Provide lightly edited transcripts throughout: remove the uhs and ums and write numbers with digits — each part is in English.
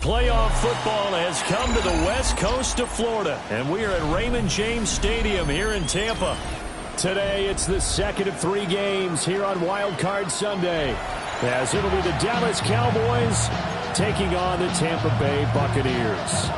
Playoff football has come to the west coast of Florida, and we are at Raymond James Stadium here in Tampa. Today, it's the second of 3 games here on Wild Card Sunday, as it'll be the Dallas Cowboys taking on the Tampa Bay Buccaneers.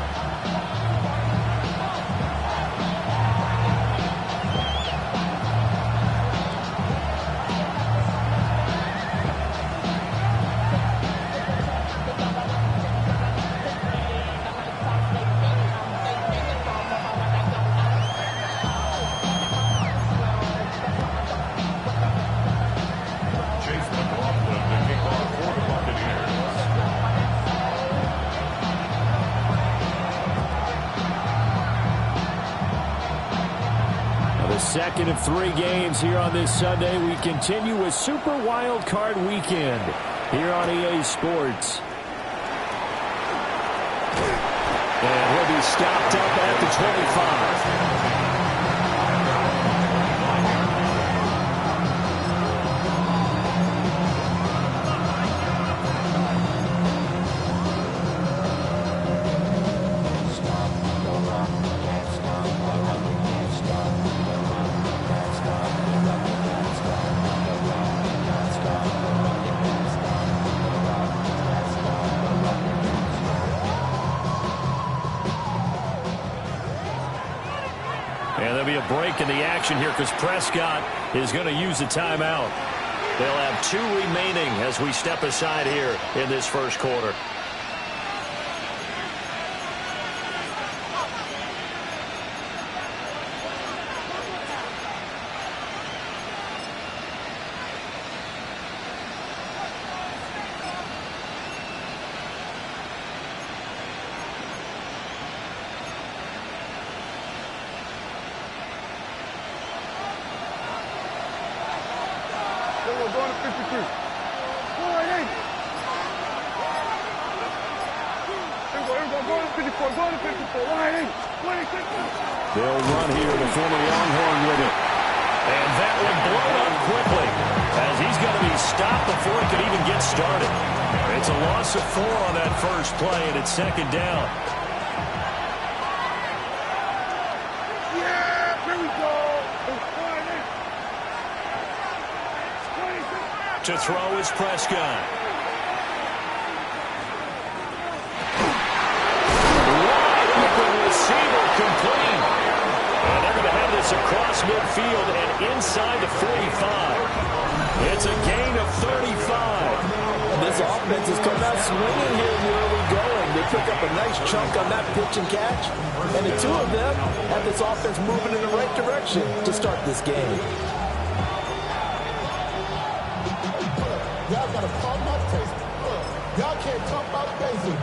Second of 3 games here on this Sunday. We continue with Super Wild Card Weekend here on EA Sports. And he'll be stopped up at the 25. And there'll be a break in the action here because Prescott is going to use a timeout. They'll have 2 remaining as we step aside here in this first quarter. They'll run here, the former Longhorn with it. And that one blown up quickly as he's going to be stopped before he could even get started. It's a loss of 4 on that first play, and it's second down. Yeah, here we go. To throw is Prescott. Receiver complete. And they're going to have this across midfield and inside the 45. It's a gain of 35. This offense has come out swinging here in the early going. They pick up a nice chunk on that pitch and catch. And the 2 of them have this offense moving in the right direction to start this game. Y'all got to pump my face. Y'all can't talk about basic.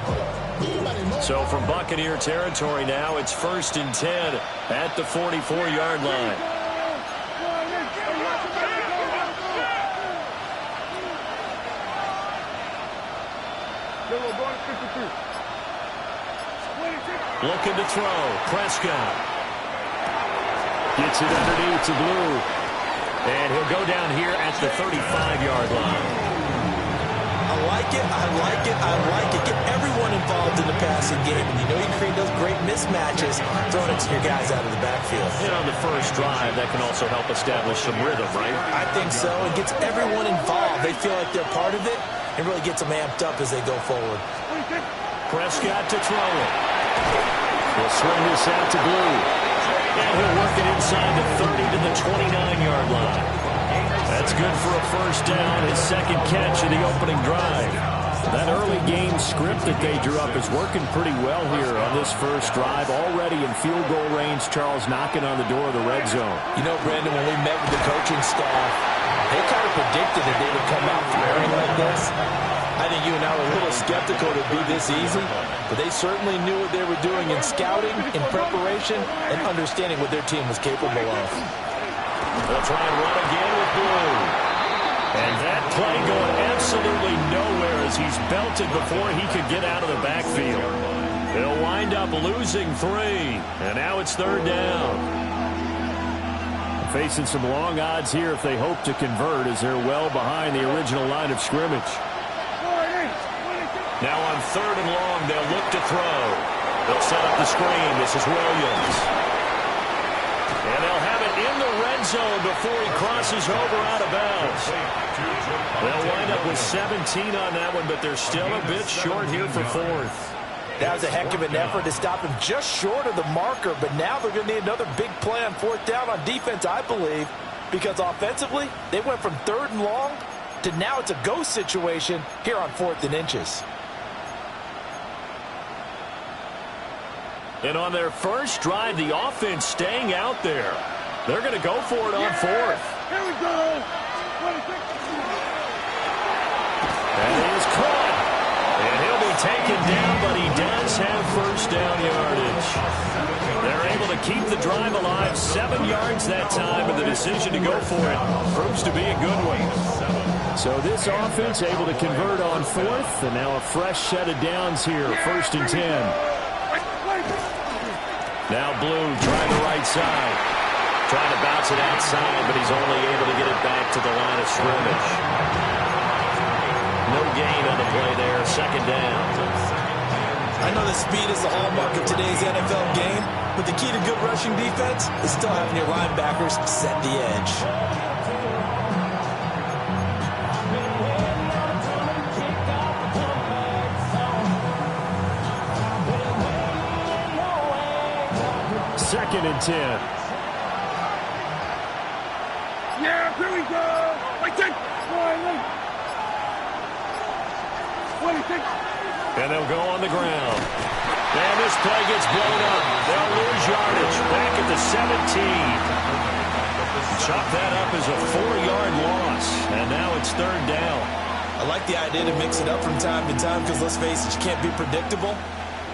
So from Buccaneer territory now, it's 1st and 10 at the 44-yard line. Looking to throw. Prescott gets it underneath to Blue. And he'll go down here at the 35-yard line. I like it, I like it, I like it. Get everyone involved in the passing game. And you know you create those great mismatches throwing it to your guys out of the backfield. And on the first drive, that can also help establish some rhythm, right? I think so. It gets everyone involved. They feel like they're part of it and really gets them amped up as they go forward. Prescott to throw it. He'll swing this out to Blue. And he'll work it inside the 30 to the 29-yard line. That's good for a first down, his second catch of the opening drive. That early game script that they drew up is working pretty well here on this first drive. Already in field goal range, Charles knocking on the door of the red zone. You know, Brandon, when we met with the coaching staff, they kind of predicted that they would come out firing like this. I think you and I were a little skeptical it would be this easy, but they certainly knew what they were doing in scouting, in preparation, and understanding what their team was capable of. They'll try and run again with Blue. And that play going absolutely nowhere as he's belted before he could get out of the backfield. They'll wind up losing 3. And now it's 3rd down. Facing some long odds here if they hope to convert as they're well behind the original line of scrimmage. Now on 3rd and long, they'll look to throw. They'll set up the screen. This is Williams. And they'll have it in the red zone before he crosses over out of bounds. They'll wind up with 17 on that one, but they're still a bit short here for 4th. That was a heck of an effort to stop him just short of the marker, but now they're going to need another big play on 4th down on defense, I believe, because offensively, they went from 3rd and long to now it's a go situation here on 4th and inches. And on their first drive, the offense staying out there. They're going to go for it on 4th. Here we go. That is caught. And he'll be taken down, but he does have first down yardage. They're able to keep the drive alive. 7 yards that time, and the decision to go for it proves to be a good one. So this offense able to convert on 4th, and now a fresh set of downs here, 1st and 10. Now Blue trying the right side. Trying to bounce it outside, but he's only able to get it back to the line of scrimmage. No gain on the play there, 2nd down. I know that speed is the hallmark of today's NFL game, but the key to good rushing defense is still having your linebackers set the edge. Second and 10. Yeah, here we go. And they'll go on the ground. And this play gets blown up. They'll lose yardage back at the 17. Chop that up as a 4-yard loss. And now it's 3rd down. I like the idea to mix it up from time to time because, let's face it, you can't be predictable.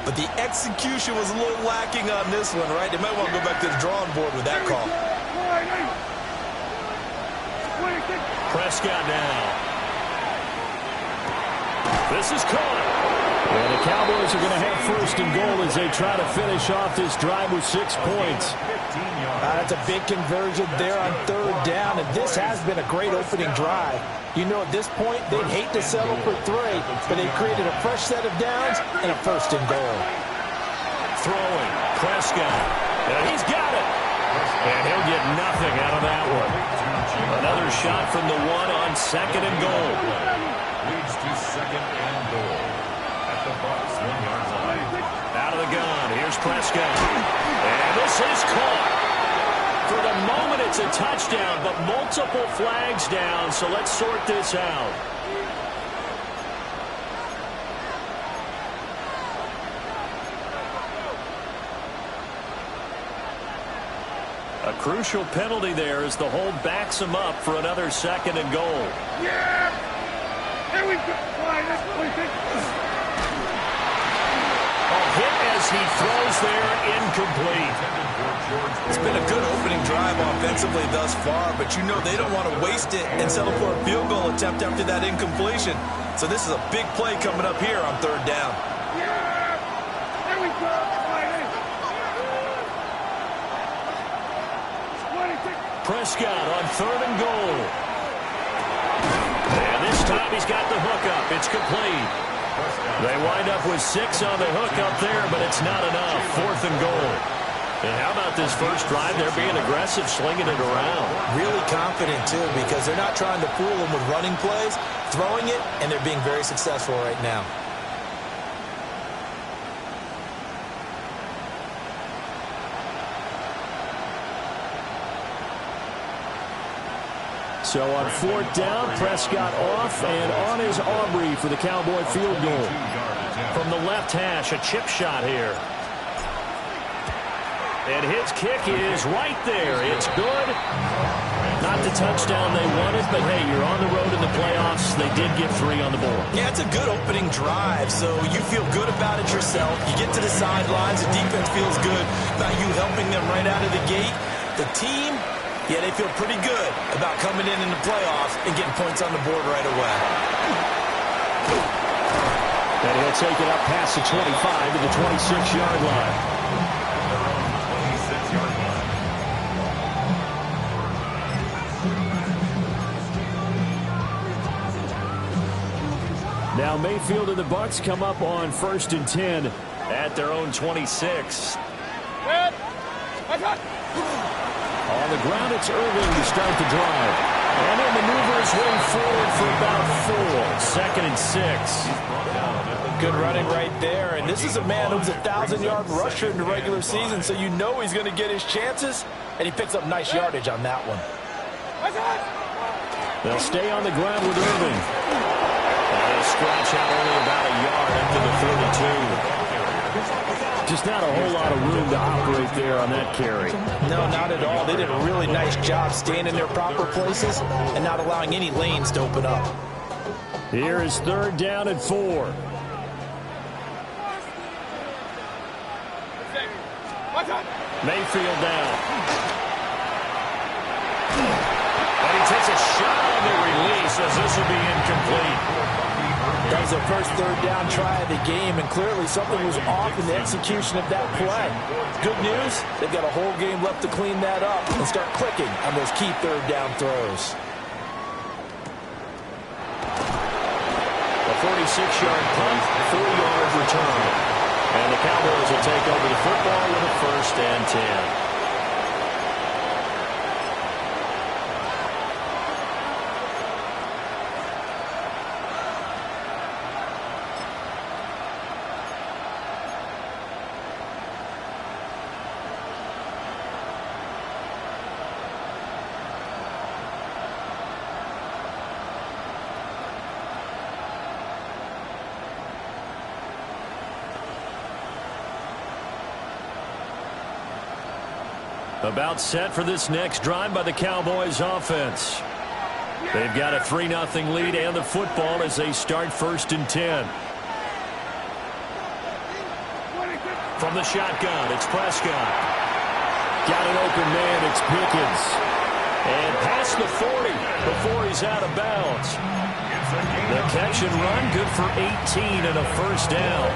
But the execution was a little lacking on this one, right? They might want to go back to the drawing board with that call. Prescott now. This is caught. And the Cowboys are going to have 1st and goal as they try to finish off this drive with 6 points. That's a big conversion there on 3rd down, and this has been a great opening drive. You know, at this point, they'd hate to settle for 3, but they created a fresh set of downs and a 1st and goal. Throwing, Prescott. And he's got it. And he'll get nothing out of that one. Another shot from the 1 on 2nd and goal. Leads to 2nd and goal. At the Bucs 1-yard line. Out of the gun, here's Prescott. And this is caught. For the moment, it's a touchdown, but multiple flags down, so let's sort this out. A crucial penalty there as the hold backs him up for another 2nd and goal. Yeah! Here we go. A hit as he throws there, incomplete. It's been a good opening drive offensively thus far, but you know they don't want to waste it and settle for a field goal attempt after that incompletion. So this is a big play coming up here on 3rd down. Yeah! Here we go. Prescott on 3rd and goal. And this time he's got the hook up. It's complete. They wind up with 6 on the hook up there, but it's not enough. 4th and goal. And how about this first drive? They're being aggressive, slinging it around. Really confident, too, because they're not trying to fool them with running plays, throwing it, and they're being very successful right now. So on 4th down, Prescott off, and on is Aubrey for the Cowboy field goal. From the left hash, a chip shot here. And his kick is right there. It's good. Not the touchdown they wanted, but hey, you're on the road in the playoffs. They did get 3 on the board. Yeah, it's a good opening drive, so you feel good about it yourself. You get to the sidelines, the defense feels good about you helping them right out of the gate. The team, yeah, they feel pretty good about coming in the playoffs and getting points on the board right away. And he'll take it up past the 25 to the 26-yard line. Now Mayfield and the Bucs come up on 1st and 10 at their own 26. On the ground, it's Irving to start the drive. And he'll maneuver his way forward for about 4. 2nd and 6. Good running right there. And this is a man who was a 1,000-yard rusher in the regular season, so you know he's going to get his chances. And he picks up nice yardage on that one. They'll stay on the ground with Irving. And they'll scratch out only about a yard into the 32. Just not a whole lot of room to operate there on that carry. No, not at all. They did a really nice job staying in their proper places and not allowing any lanes to open up. Here is 3rd down and 4. Mayfield down. And he takes a shot on the release as this will be incomplete. That was their first 3rd down try of the game, and clearly something was off in the execution of that play. Good news, they've got a whole game left to clean that up and start clicking on those key 3rd down throws. A 46-yard punt, 4-yard return. And the Cowboys will take over the football with a 1st and 10. About set for this next drive by the Cowboys offense. They've got a 3-0 lead and the football as they start 1st and 10. From the shotgun, it's Prescott. Got an open man, it's Pickens. And past the 40 before he's out of bounds. The catch and run, good for 18 and a 1st down.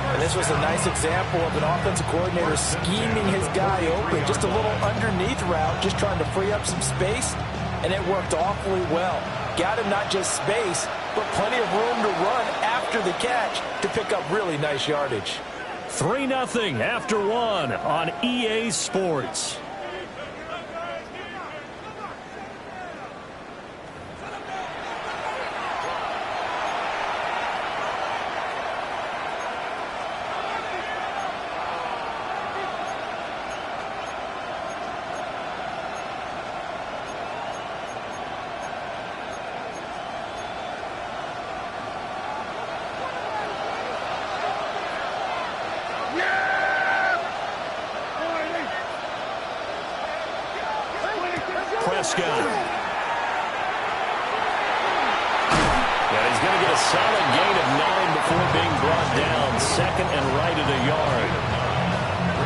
And this was a nice example of an offensive coordinator scheming his guy open. Just a little underneath route, just trying to free up some space, and it worked awfully well. Got him not just space, but plenty of room to run after the catch to pick up really nice yardage. 3-0 after 1 on EA Sports. Prescott. Yeah, he's going to get a solid gain of 9 before being brought down. 2nd and right at a yard.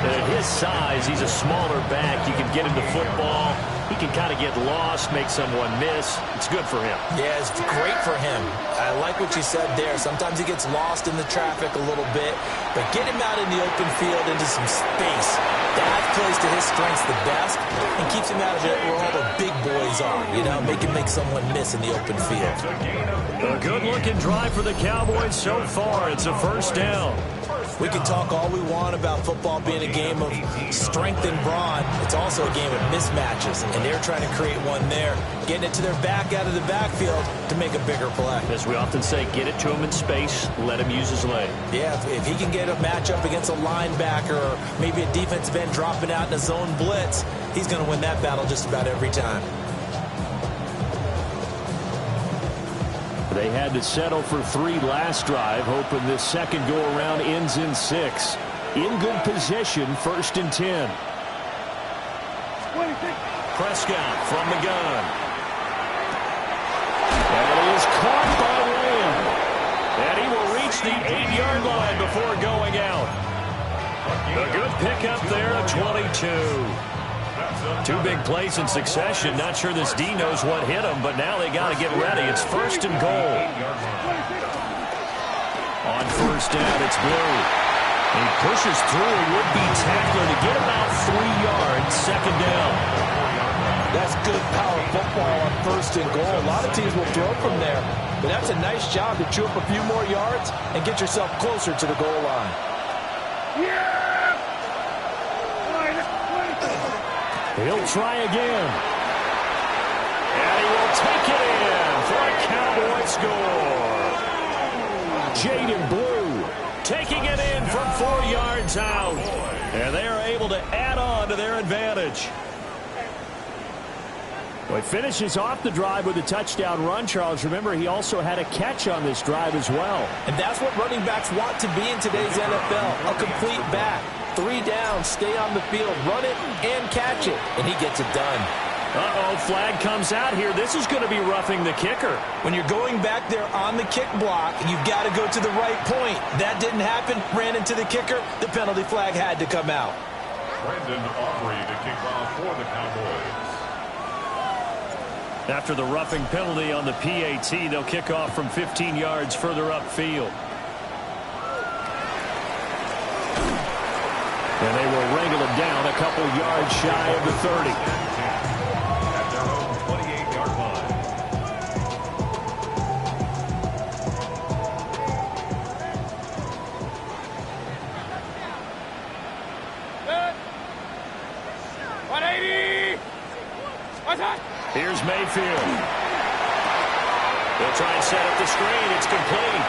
And at his size, he's a smaller back. You can get him the football. He can kind of get lost, make someone miss. It's good for him. Yeah, it's great for him. I like what you said there. Sometimes he gets lost in the traffic a little bit, but get him out in the open field into some space. That plays to his strengths the best and keeps him out of it where all the big boys are, you know, make someone miss in the open field. A good-looking drive for the Cowboys so far. It's a 1st down. We can talk all we want about football being a game of strength and brawn. It's also a game of mismatches, and they're trying to create one there, getting it to their back out of the backfield to make a bigger play. As we often say, get it to him in space, let him use his leg. Yeah, if he can get a matchup against a linebacker or maybe a defensive end dropping out in a zone blitz, he's going to win that battle just about every time. They had to settle for 3 last drive, hoping this second go-around ends in 6. In good position, 1st and 10. Prescott from the gun. And he is caught by Lamb. And he will reach the 8-yard line before going out. A good pickup there at 22. 2 big plays in succession. Not sure this D knows what hit him, but now they got to get ready. It's 1st and goal. On 1st down, it's Blue. He pushes through a would-be tackler to get about 3 yards. 2nd down. That's good power football on 1st and goal. A lot of teams will throw from there, but that's a nice job to chew up a few more yards and get yourself closer to the goal line. He'll try again. And he will take it in for a Cowboy score. Jaden Blue taking it in from 4 yards out. And they are able to add on to their advantage. Well, he finishes off the drive with a touchdown run, Charles. Remember, he also had a catch on this drive as well. And that's what running backs want to be in today's NFL, a complete back. 3 down, stay on the field, run it, and catch it. And he gets it done. Uh-oh, flag comes out here. This is going to be roughing the kicker. When you're going back there on the kick block, you've got to go to the right point. That didn't happen, ran into the kicker. The penalty flag had to come out. Brandon Aubrey to kick off for the Cowboys. After the roughing penalty on the PAT, they'll kick off from 15 yards further upfield. And they will wrangle him down a couple yards shy of the 30. At their own 28-yard line. Here's Mayfield. They'll try and set up the screen. It's complete.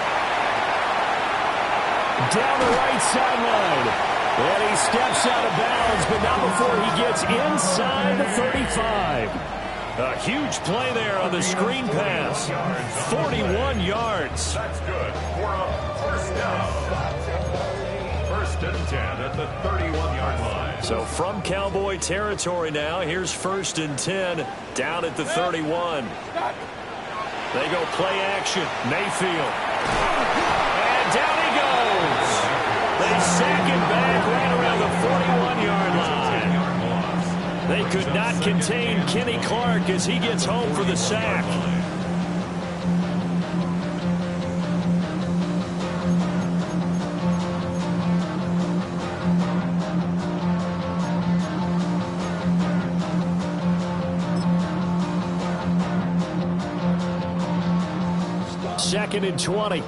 Down the right sideline. And he steps out of bounds, but not before he gets inside the 35. A huge play there on the screen pass. 41 yards. That's good for a first down. 1st and 10 at the 31-yard line. So from Cowboy territory now, here's 1st and 10 down at the 31. They go play action. Mayfield. And down he goes. They sack him back right around the 41-yard line. They could not contain Kenny Clark as he gets home for the sack. Second and 20.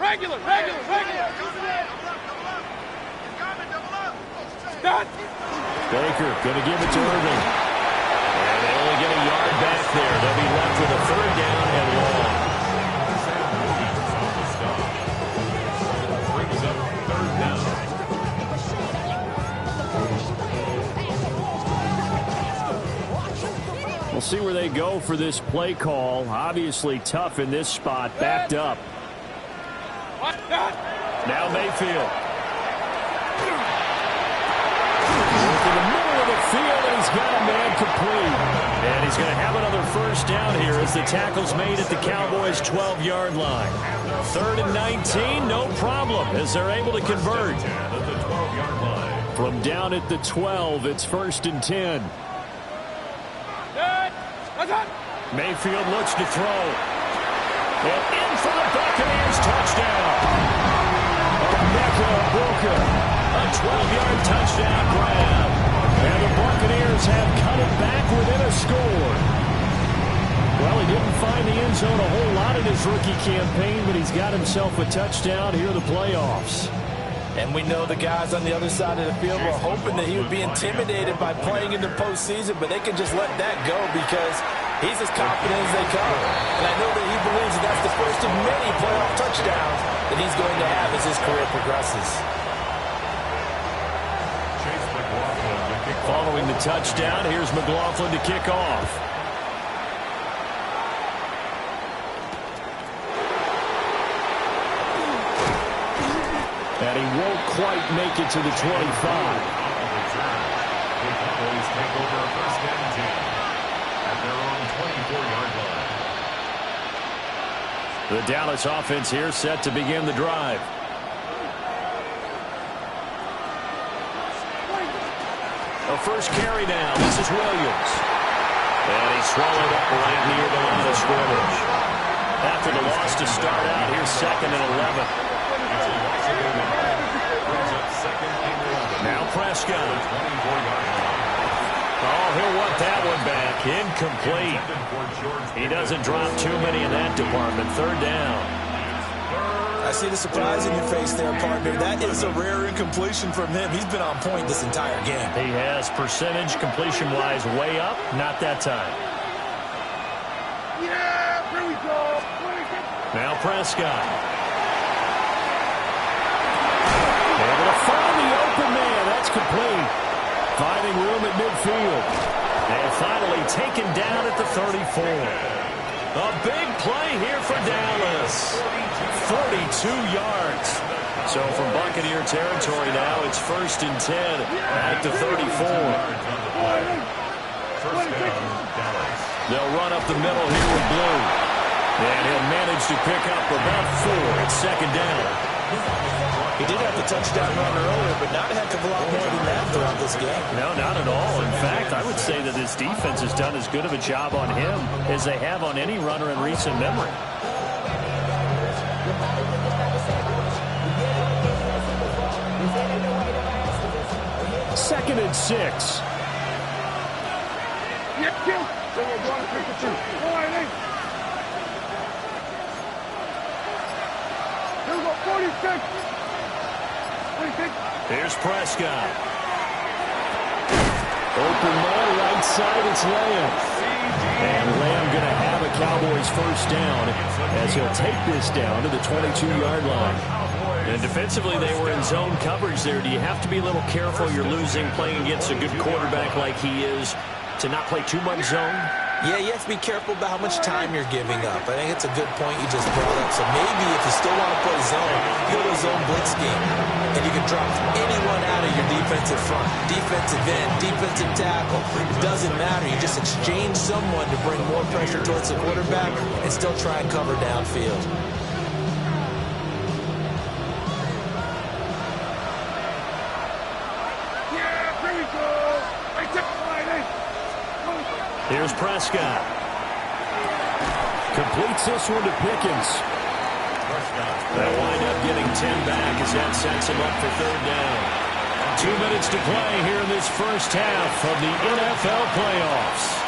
Regular. Baker going to give it to Irving. And they only get a yard back there. They'll be left with a 3rd down and long. Brings up 3rd down. We'll see where they go for this play call. Obviously tough in this spot, backed up. Now Mayfield. In the middle of the field, and he's got a man complete. And he's going to have another 1st down here as the tackle's made at the Cowboys' 12-yard line. 3rd and 19, no problem, as they're able to convert. At the 12-yard line. From down at the 12, it's 1st and 10. Mayfield looks to throw. And in for the Buccaneers touchdown. Emeka Egbuka, a 12-yard touchdown grab. And the Buccaneers have cut it back within a score. Well, he didn't find the end zone a whole lot in his rookie campaign, but he's got himself a touchdown here in the playoffs. And we know the guys on the other side of the field were hoping that he would be intimidated by playing in the postseason, but they can just let that go because he's as confident as they come. And I know that he believes that that's the first of many playoff touchdowns that he's going to have as his career progresses. Following the touchdown, here's McLaughlin to kick off. And he won't quite make it to the 25. The Cowboys take over 1st and 10 at their own 24-yard line. The Dallas offense here set to begin the drive. A 1st carry now. This is Williams. And he's swallowed up right near the line of scrimmage. after the loss to start out. Here's 2nd and 11. Now Prescott. Oh, he'll want that one back. Incomplete. He doesn't drop too many in that department. 3rd down. I see the surprise in your face there, partner. That is a rare incompletion from him. He's been on point this entire game. He has percentage completion-wise way up. Not that time. Yeah, here we go. Now Prescott. Able to find the open man. That's complete. Finding room at midfield. And finally taken down at the 34. A big play here for Dallas. 42 yards. So from Buccaneer territory now, it's 1st and 10 at the 34. They'll run up the middle here with Blue. And he'll manage to pick up about 4 at 2nd down. He did have the touchdown run earlier, but not a heck of a lot more than that throughout this game. No, not at all. In fact, I would say that this defense has done as good of a job on him as they have on any runner in recent memory. Second and 6. Here's Prescott. Open more right side, it's Lamb. And Lamb going to have a Cowboys 1st down as he'll take this down to the 22-yard line. And defensively, they were in zone coverage there. Do you have to be a little careful? You're losing playing against a good quarterback like he is to not play too much zone? Yeah, you have to be careful about how much time you're giving up. I think it's a good point you just brought up. So maybe if you still want to play zone, you go to a zone blitz game. And you can drop anyone out of your defensive front. Defensive end, defensive tackle. It doesn't matter. You just exchange someone to bring more pressure towards the quarterback and still try and cover downfield. Here's Prescott. Completes this one to Pickens. They'll wind up getting 10 back as that sets him up for 3rd down. 2 minutes to play here in this first half of the NFL playoffs.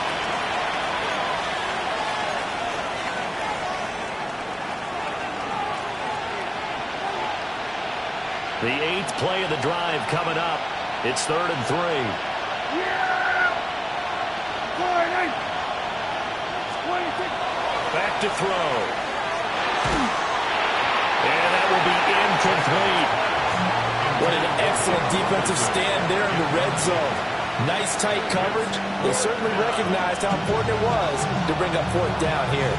The 8th play of the drive coming up. It's 3rd and 3. Back to throw. And that will be incomplete. What an excellent defensive stand there in the red zone. Nice tight coverage. They certainly recognized how important it was to bring up 4th down here.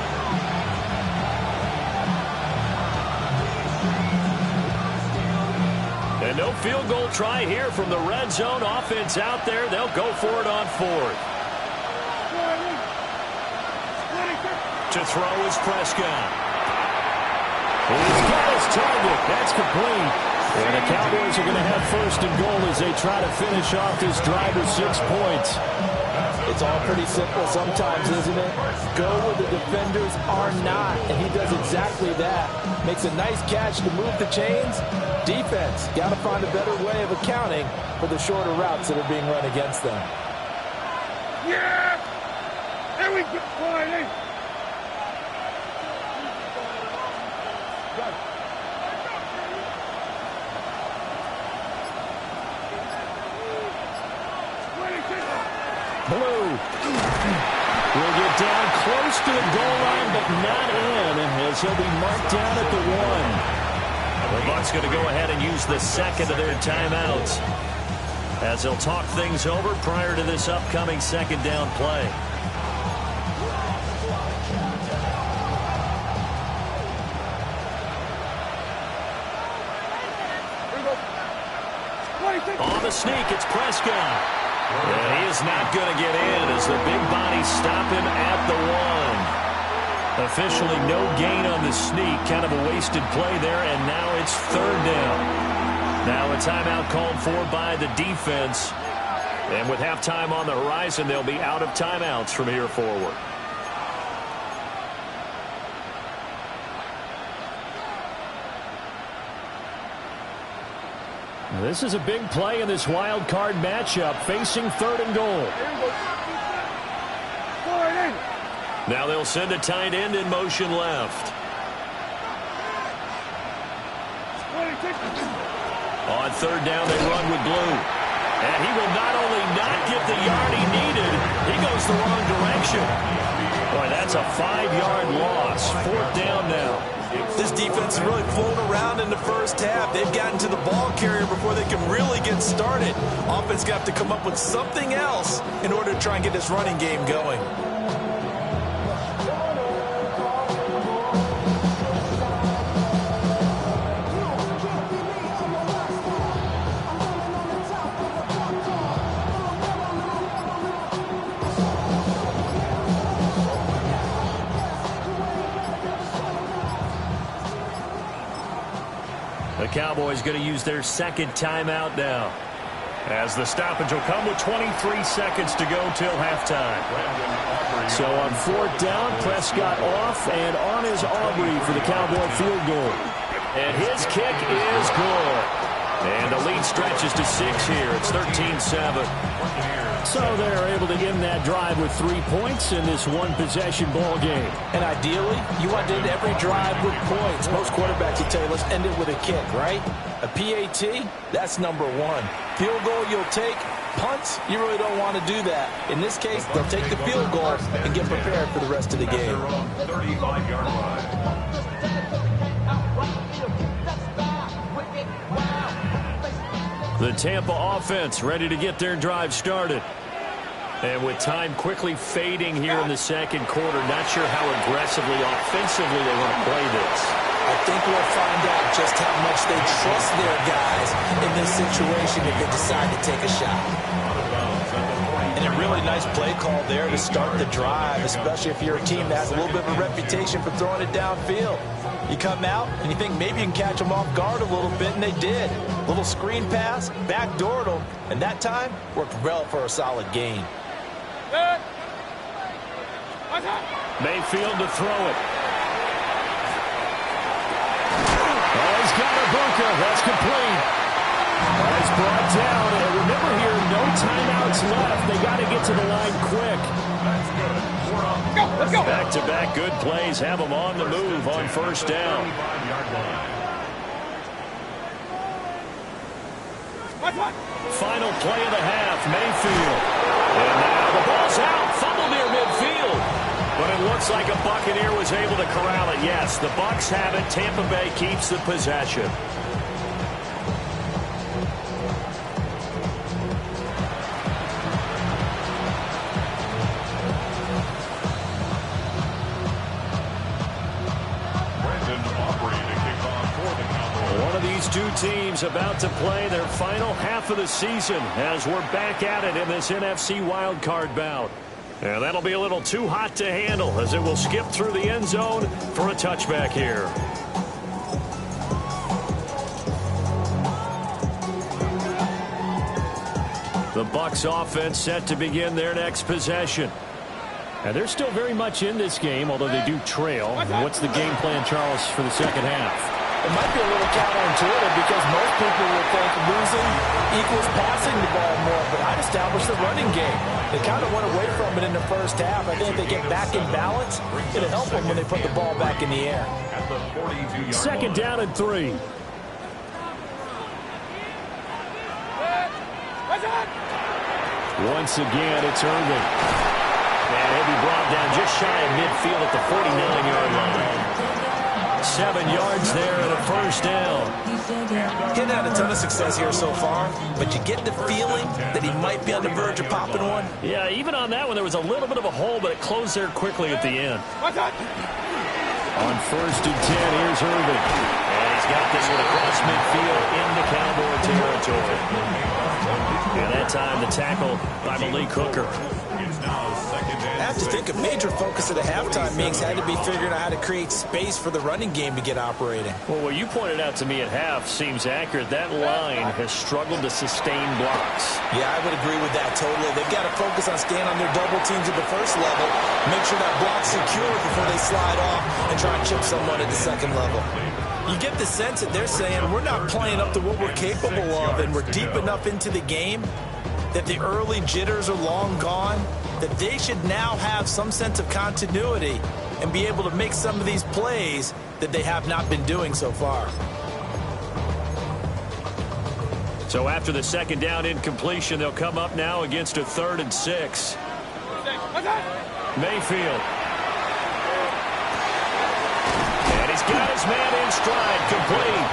And no field goal try here from the red zone offense out there. They'll go for it on 4th. To throw is Prescott. He's got his target. That's complete. And the Cowboys are going to have 1st and goal as they try to finish off this drive with 6 points. It's all pretty simple sometimes, isn't it? Go where the defenders are not, and he does exactly that. Makes a nice catch to move the chains. Defense, got to find a better way of accounting for the shorter routes that are being run against them. Yeah! There we go, boy. Blue will get down close to the goal line, but not in, as he'll be marked down at the 1. The Bucs going to go ahead and use the 2nd of their timeouts as they'll talk things over prior to this upcoming 2nd down play. On the sneak, it's Prescott. And he is not going to get in as the big bodies stop him at the 1. Officially no gain on the sneak. Kind of a wasted play there, and now it's 3rd down. Now a timeout called for by the defense. And with halftime on the horizon, they'll be out of timeouts from here forward. This is a big play in this wild card matchup, facing 3rd and goal. Now they'll send a tight end in motion left. On 3rd down, they run with Blue. And he will not only not get the yard he needed, he goes the wrong direction. Boy, that's a 5-yard loss. 4th down now. This defense is really flown around in the first half. They've gotten to the ball carrier before they can really get started. Offense got to come up with something else in order to try and get this running game going. The Cowboys going to use their 2nd timeout now, as the stoppage will come with 23 seconds to go till halftime. So on 4th down, Prescott off and on is Aubrey for the Cowboy field goal. And his kick is good. And the lead stretches to 6 here. It's 13-7. So they're able to end that drive with 3 points in this one-possession ball game. And ideally, you want to end every drive with points. Most quarterbacks will tell you, let's end it with a kick, right? A PAT, that's number 1. Field goal you'll take. Punts, you really don't want to do that. In this case, they'll take the field goal and get prepared for the rest of the game. 35-yard line. The Tampa offense ready to get their drive started. And with time quickly fading here in the 2nd quarter, not sure how aggressively, offensively they want to play this. I think we'll find out just how much they trust their guys in this situation if they decide to take a shot. And a really nice play call there to start the drive, especially if you're a team that has a little bit of a reputation for throwing it downfield. You come out and you think maybe you can catch them off guard a little bit, and they did. Little screen pass, backdoored them, and that time worked well for a solid gain. Mayfield to throw it. Oh, he's got a bunker. That's complete. Oh, he's brought down. And remember here, no timeouts left. They got to get to the line quick. Let's go. Back-to-back good plays have them on the move on 1st down. Final play of the half, Mayfield. And now the ball's out. Fumble near midfield. But it looks like a Buccaneer was able to corral it. Yes, the Bucs have it. Tampa Bay keeps the possession. One of these two teams about to play their final half of the season as we're back at it in this NFC wildcard bout. And that'll be a little too hot to handle as it will skip through the end zone for a touchback here. The Bucs offense set to begin their next possession. And they're still very much in this game, although they do trail. What's the game plan, Charles, for the 2nd half? It might be a little counterintuitive because most people will think losing equals passing the ball more, but I'd establish the running game. They kind of went away from it in the first half. I think if they get back in balance, it'll help them when they put the ball back in the air. 2nd down and 3. Once again, it's Irving. And he'll be brought down just shy of midfield at the 49-yard line. 7 yards there and a 1st down. He's had a ton of success here so far, but you get the feeling that he might be on the verge of popping one. Yeah, even on that one, there was a little bit of a hole, but it closed there quickly at the end. On 1st and 10, here's Irving. And he's got this one across midfield into Cowboy territory. And that time, the tackle by Malik Hooker. I have to think a major focus of the halftime meetings had to be figuring out how to create space for the running game to get operating. Well, what you pointed out to me at half seems accurate. That line has struggled to sustain blocks. Yeah, I would agree with that totally. They've got to to focus on staying on their double teams at the first level, make sure that block's secure before they slide off and try and chip someone at the second level. You get the sense that they're saying we're not playing up to what we're capable of, and we're deep enough into the game that the early jitters are long gone, that they should now have some sense of continuity and be able to make some of these plays that they have not been doing so far. So after the second down incompletion, they'll come up now against a 3rd and 6. Mayfield. And he's got his man in stride, complete.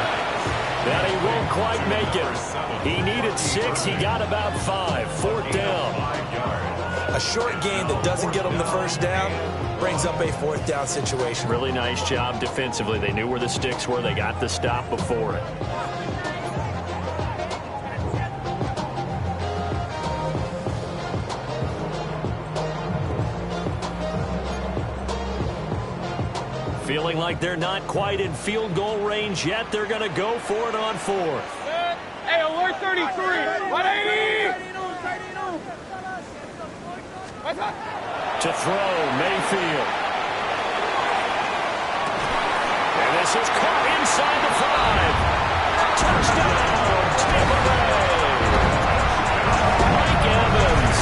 And he won't quite make it. He needed 6. He got about 5. 4th down. A short gain that doesn't get them the first down brings up a 4th down situation. Really nice job defensively. They knew where the sticks were. They got the stop before it. Feeling like they're not quite in field goal range yet. They're going to go for it on 4th. Hey, alert 33. 180. To throw, Mayfield. And this is caught inside the 5. Touchdown, Tampa Bay. Mike Evans,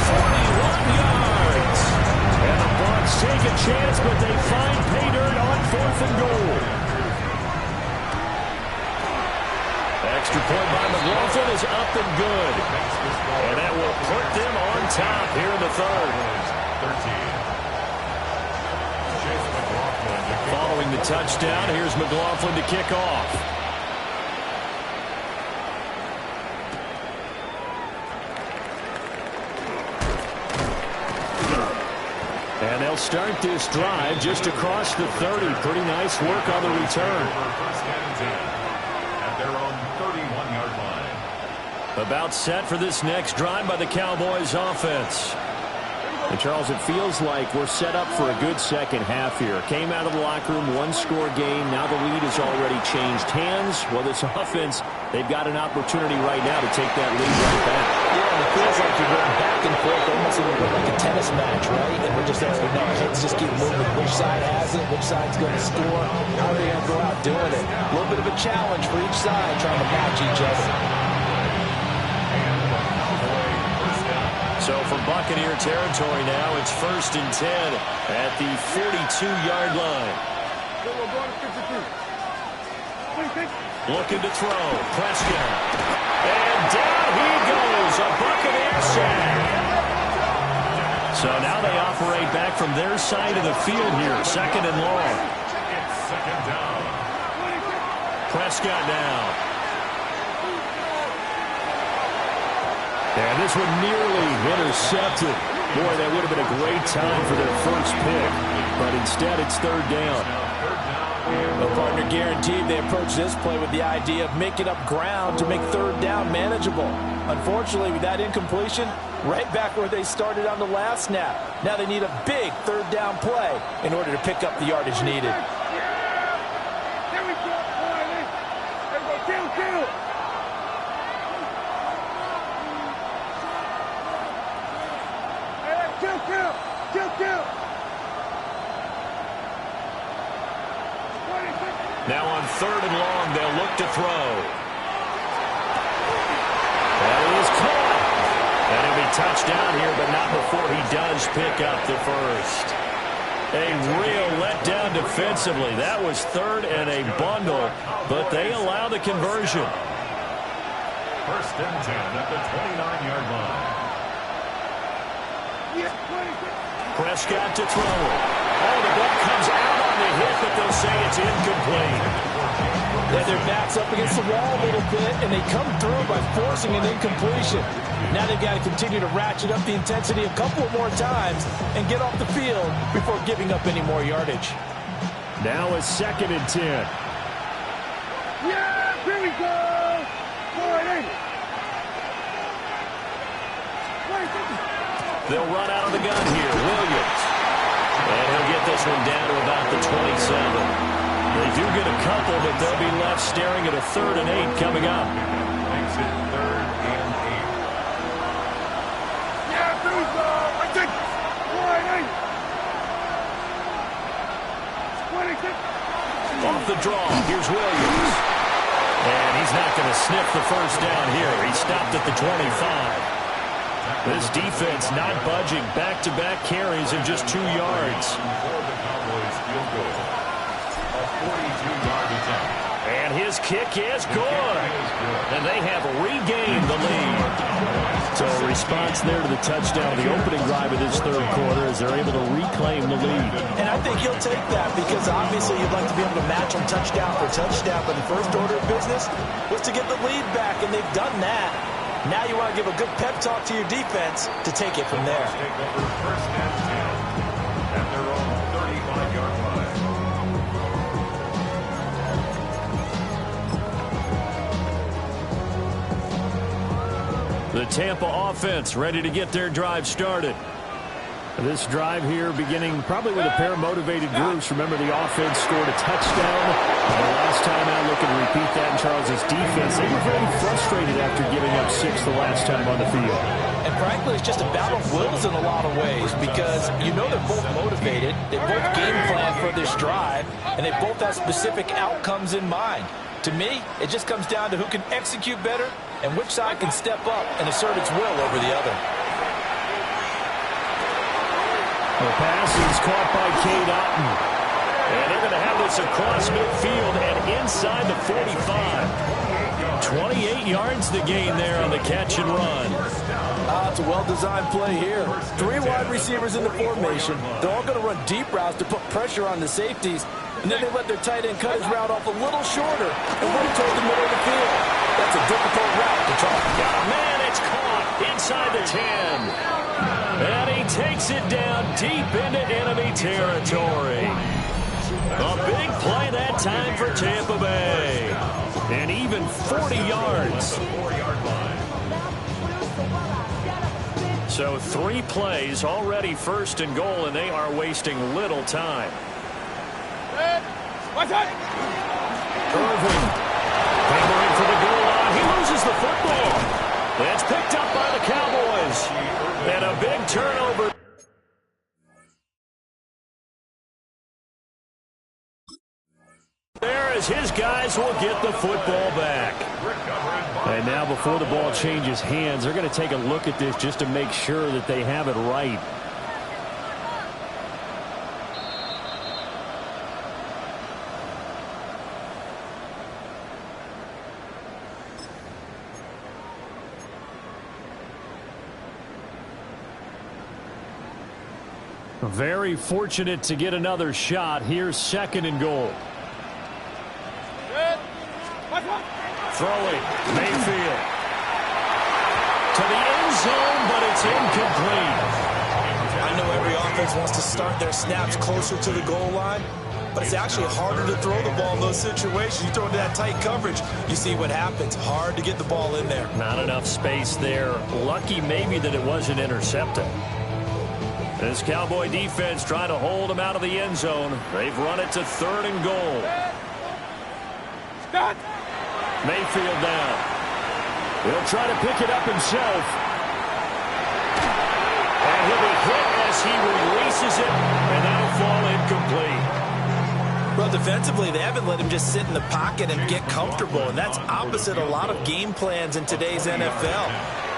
41 yards. And the Bucs take a chance, but they find pay dirt on 4th and goal. Extra point by McLaughlin is up and good. And that will put them on top here in the 3rd. Following the touchdown, here's McLaughlin to kick off. And they'll start this drive just across the 30. Pretty nice work on the return. At their own 31-yard line. About set for this next drive by the Cowboys offense. And Charles, it feels like we're set up for a good second half here. Came out of the locker room, 1-score game. Now the lead has already changed hands. Well, this offense, they've got an opportunity right now to take that lead right back. Yeah, it feels like you're going back and forth, almost like a tennis match, right? And we're just asking, our heads just keep moving. Which side has it? Which side's going to score? How are they going to go out doing it? A little bit of a challenge for each side, trying to match each other. So from Buccaneer territory now, it's 1st and 10 at the 42-yard line. Looking to throw. Prescott. And down he goes. A Buccaneer sack. So now they operate back from their side of the field here. 2nd and long. It's 2nd down. Prescott now. And this one nearly intercepted. Boy, that would have been a great time for their first pick. But instead, it's 3rd down. The partner guaranteed they approach this play with the idea of making up ground to make 3rd down manageable. Unfortunately, with that incompletion, right back where they started on the last snap. Now they need a big 3rd down play in order to pick up the yardage needed. There we go. There we go. Kill. Kill. Now on 3rd and long, they'll look to throw. That is caught. And he'll be touched down here, but not before he does pick up the first. A real letdown defensively. That was 3rd and a bundle, but they allow the conversion. 1st and 10 at the 29-yard line. Prescott to throw. Oh, the ball comes out on the hit, but they'll say it's incomplete. Yeah, their back's up against the wall a little bit, and they come through by forcing an incompletion. Now they've got to continue to ratchet up the intensity a couple more times and get off the field before giving up any more yardage. Now it's 2nd and 10. Yeah, here we go. They'll run out of the gun here. Williams. And he'll get this one down to about the 27. They do get a couple, but they'll be left staring at a 3rd and 8 coming up. Makes it 3rd and 8. the draw. Here's Williams. And he's not going to sniff the first down here. He stopped at the 25. This defense not budging. Back-to-back carries and just 2 yards. And his kick is good. And they have regained the lead. So a response there to the touchdown, the opening drive of this third quarter, as they're able to reclaim the lead. And I think he'll take that because obviously you'd like to be able to match them touchdown for touchdown. But the first order of business was to get the lead back, and they've done that. Now you want to give a good pep talk to your defense to take it from there. Take over first and 10 at their own 35-yard line. The Tampa offense ready to get their drive started. This drive here beginning probably with a pair of motivated groups. Remember, the offense scored a touchdown. And the last time out, looking to repeat that in Charles' defense. They were very frustrated after giving up 6 the last time on the field. And frankly, it's just a battle of wills in a lot of ways because you know they're both motivated. They both game plan for this drive, and they both have specific outcomes in mind. To me, it just comes down to who can execute better and which side can step up and assert its will over the other. The pass is caught by Cade Otton. And they're going to have this across midfield and inside the 45. 28 yards the gain there on the catch and run. It's a well-designed play here. 3 wide receivers in the formation. They're all going to run deep routes to put pressure on the safeties. And then they let their tight end cut his route off a little shorter and run toward the middle of the field. That's a difficult route to try. Man, it's caught inside the 10. And he takes it down deep into enemy territory. A big play that time for Tampa Bay. And even 40 yards. So 3 plays already first and goal, and they are wasting little time. Irvin hammering for the goal line. He loses the football. That's picked up by the Cowboys. And a big turnover. There as his guys will get the football back. And now before the ball changes hands, they're going to take a look at this just to make sure that they have it right. Very fortunate to get another shot. Here's second and goal. Throwing, Mayfield. To the end zone, but it's incomplete. I know every offense wants to start their snaps closer to the goal line, but it's actually harder to throw the ball in those situations. You throw into that tight coverage, you see what happens. Hard to get the ball in there. Not enough space there. Lucky maybe that it wasn't intercepted. This Cowboy defense trying to hold him out of the end zone. They've run it to third and goal. Stop. Mayfield down. He'll try to pick it up himself. And he'll be hit as he releases it, and that'll fall incomplete. Well, defensively, they haven't let him just sit in the pocket and get comfortable, and that's opposite a lot of game plans in today's NFL.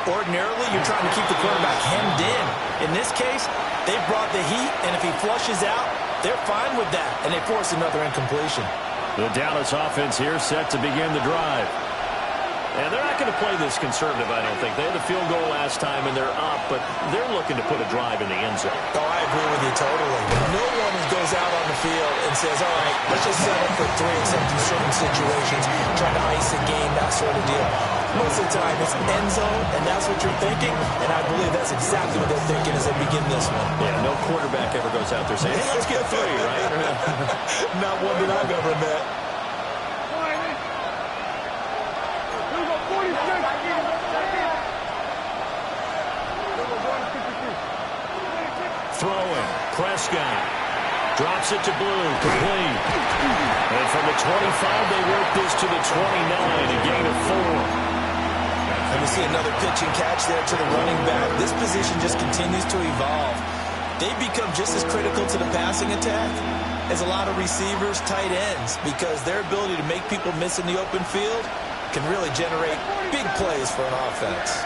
Ordinarily, you're trying to keep the quarterback hemmed in. In this case, they brought the heat, and if he flushes out, they're fine with that, and they force another incompletion. The Dallas offense here set to begin the drive. And they're not going to play this conservative, I don't think. They had the field goal last time, and they're up, but they're looking to put a drive in the end zone. Oh, I agree with you totally. No one goes out on the field and says, all right, let's just set up for 3 except in certain situations, trying to ice a game, that sort of deal. Most of the time, it's end zone, and that's what you're thinking, and I believe that's exactly what they're thinking as they begin this one. Yeah, no quarterback ever goes out there saying, hey, let's get 3, right? Not one that I've ever met. Throwing, Prescott. Drops it to Blue, complete. And from the 25, they work this to the 29, a gain of 4. And we see another pitch and catch there to the running back. This position just continues to evolve. They become just as critical to the passing attack is a lot of receivers, tight ends, because their ability to make people miss in the open field can really generate big plays for an offense.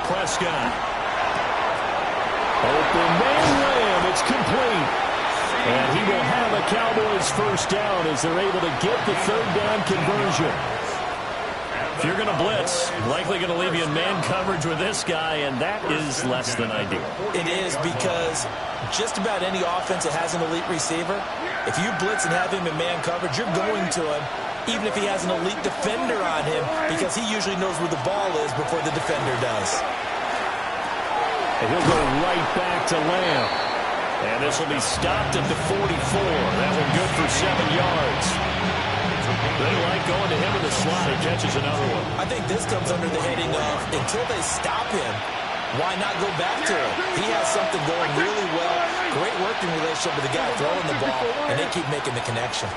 Prescott. Open man Lamb. It's complete. And he will have a Cowboys first down as they're able to get the third down conversion. If you're going to blitz, likely going to leave you in man coverage with this guy, and that is less than ideal. It is, because just about any offense that has an elite receiver, if you blitz and have him in man coverage, you're going to him, even if he has an elite defender on him, because he usually knows where the ball is before the defender does. And he'll go right back to Lamb. And this will be stopped at the 44. That one good for 7 yards. They like going to him in the slot. He catches another one. I think this comes under the heading of, until they stop him, why not go back to him? He has something going really well. Great working relationship with the guy throwing the ball, and they keep making the connection.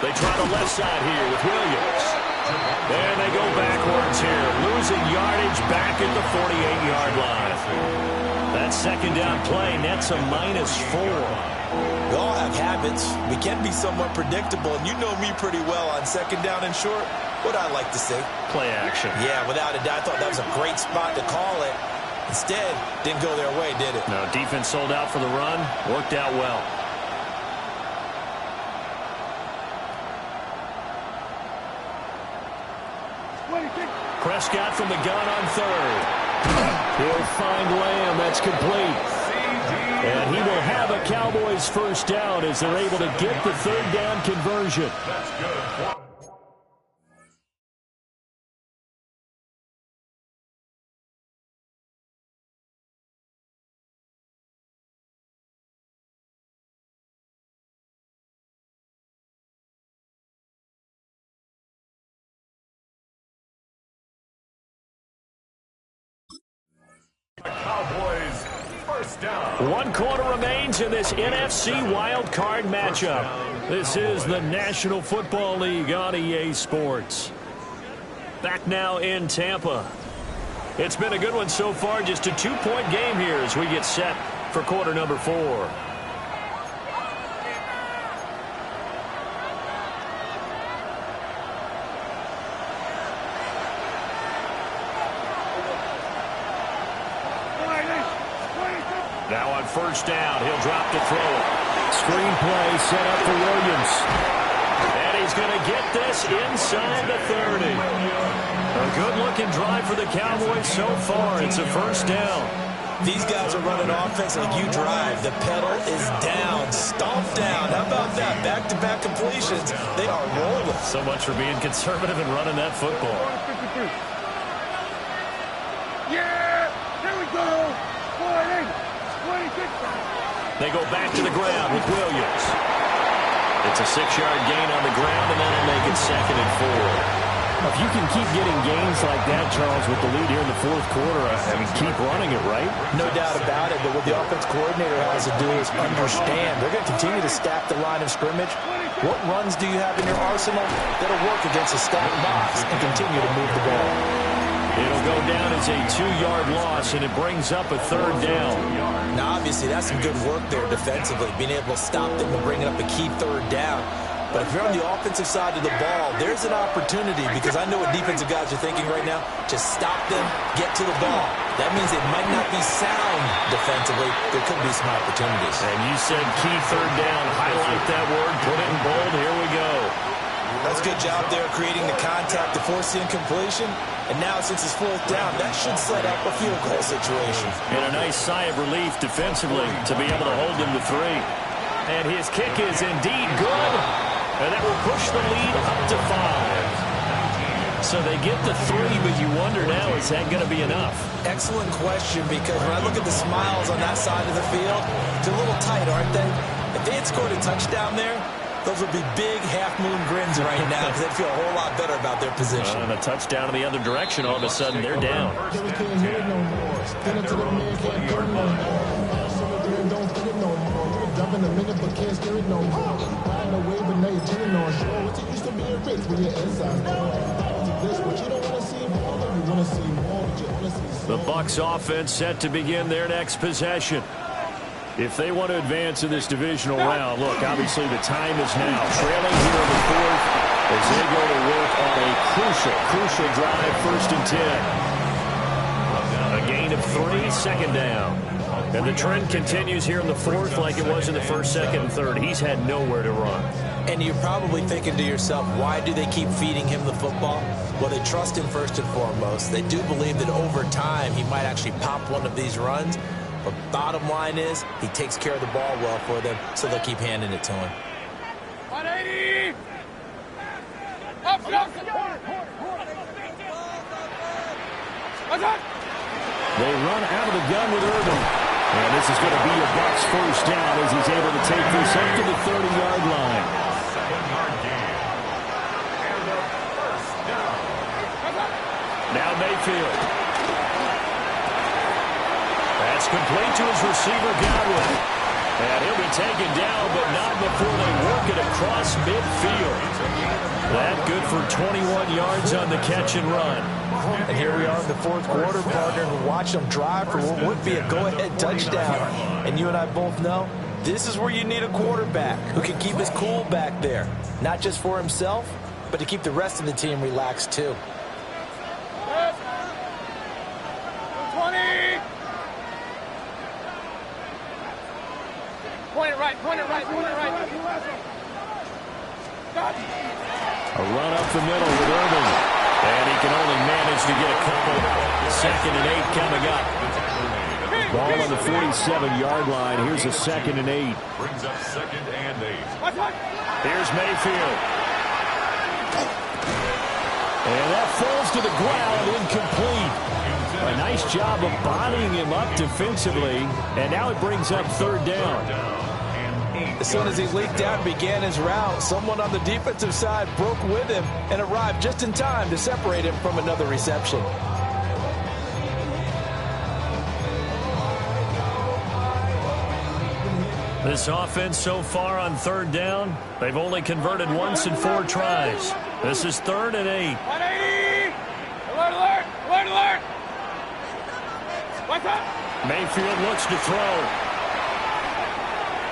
They try the left side here with Williams. And they go backwards here, losing yardage back at the 48-yard line. That second down play nets a -4. We all have habits. We can be somewhat predictable, and you know me pretty well on second down and short. What I like to say? Play action. Yeah, without a doubt. I thought that was a great spot to call it. Instead, didn't go their way, did it? No, defense sold out for the run. Worked out well. Prescott from the gun on third. He'll find Lamb. That's complete. And he will have a Cowboys first down as they're able to get the third down conversion. That's good. Cowboys first down. 1 quarter remains in this NFC wild card matchup. This is the National Football League on EA Sports. Back now in Tampa. It's been a good one so far. Just a 2-point game here as we get set for quarter number 4. Now on first down, he'll drop to throw it. Screen play set up for Williams. And he's going to get this inside the 30. A good-looking drive for the Cowboys so far. It's a first down. These guys are running offense like you drive. The pedal is down, stomp down. How about that? Back-to-back completions. They are rolling. So much for being conservative and running that football. Yeah! Here we go! 48! 26! They go back to the ground with Williams. It's a 6-yard gain on the ground, and that'll make it 2nd and 4. If you can keep getting gains like that, Charles, with the lead here in the 4th quarter, I mean, keep running it, right? No doubt about it, but what the offense coordinator has to do is understand. They're going to continue to stack the line of scrimmage. What runs do you have in your arsenal that'll work against a stacked box and continue to move the ball? It'll go down as a 2-yard loss, and it brings up a 3rd down. Now, obviously, that's some good work there defensively, being able to stop them and bringing up a key 3rd down. But if you're on the offensive side of the ball, there's an opportunity, because I know what defensive guys are thinking right now. Just stop them, get to the ball. That means it might not be sound defensively. There could be some opportunities. And you said key 3rd down. Highlight that word. Put it in bold. Here we go. That's a good job there creating the contact to force the incompletion. And now, since it's 4th down, that should set up a field goal situation. And a nice sigh of relief defensively to be able to hold them to 3. And his kick is indeed good. And that will push the lead up to 5. So they get the 3, but you wonder now, is that going to be enough? Excellent question, because when I look at the smiles on that side of the field, they're a little tight, aren't they? If they had scored a touchdown there, those would be big half-moon grins right now, because they'd feel a whole lot better about their position. And a touchdown in the other direction, all of a sudden they're down. The Bucs offense set to begin their next possession. If they want to advance in this divisional round, look, obviously the time is now. Trailing here in the fourth as they go to work on a crucial drive, 1st and 10. A gain of 3, 2nd down. And the trend continues here in the fourth like it was in the 1st, 2nd, and 3rd. He's had nowhere to run. And you're probably thinking to yourself, why do they keep feeding him the football? Well, they trust him first and foremost. They do believe that over time he might actually pop one of these runs. But bottom line is, he takes care of the ball well for them, so they'll keep handing it to him. 180! Up, up! They run out of the gun with Urban. And this is going to be a Bucs 1st down as he's able to take this up to the 30-yard line. 7-yard gain. And a 1st down. Now Mayfield. That's complete to his receiver, Godwin. And he'll be taken down, but not before they work it across midfield. That good for 21 yards on the catch and run. And here we are in the 4th quarter, partner, and watch them drive for what would be a go-ahead touchdown. And you and I both know this is where you need a quarterback who can keep his cool back there. Not just for himself, but to keep the rest of the team relaxed too. 20! Point it right, point it right, point it right. A run up the middle with Urban. And he can only manage to get a couple. 2nd and 8 coming up. Ball on the 47-yard line. Here's a 2nd and 8. Brings up 2nd and 8. Here's Mayfield. And that falls to the ground, incomplete. A nice job of bodying him up defensively. And now it brings up 3rd down. As soon as he leaked out and began his route, someone on the defensive side broke with him and arrived just in time to separate him from another reception. This offense so far on 3rd down, they've only converted once in 4 tries. This is 3rd and 8. 180! Alert, alert! Alert, alert! What's up? Mayfield looks to throw.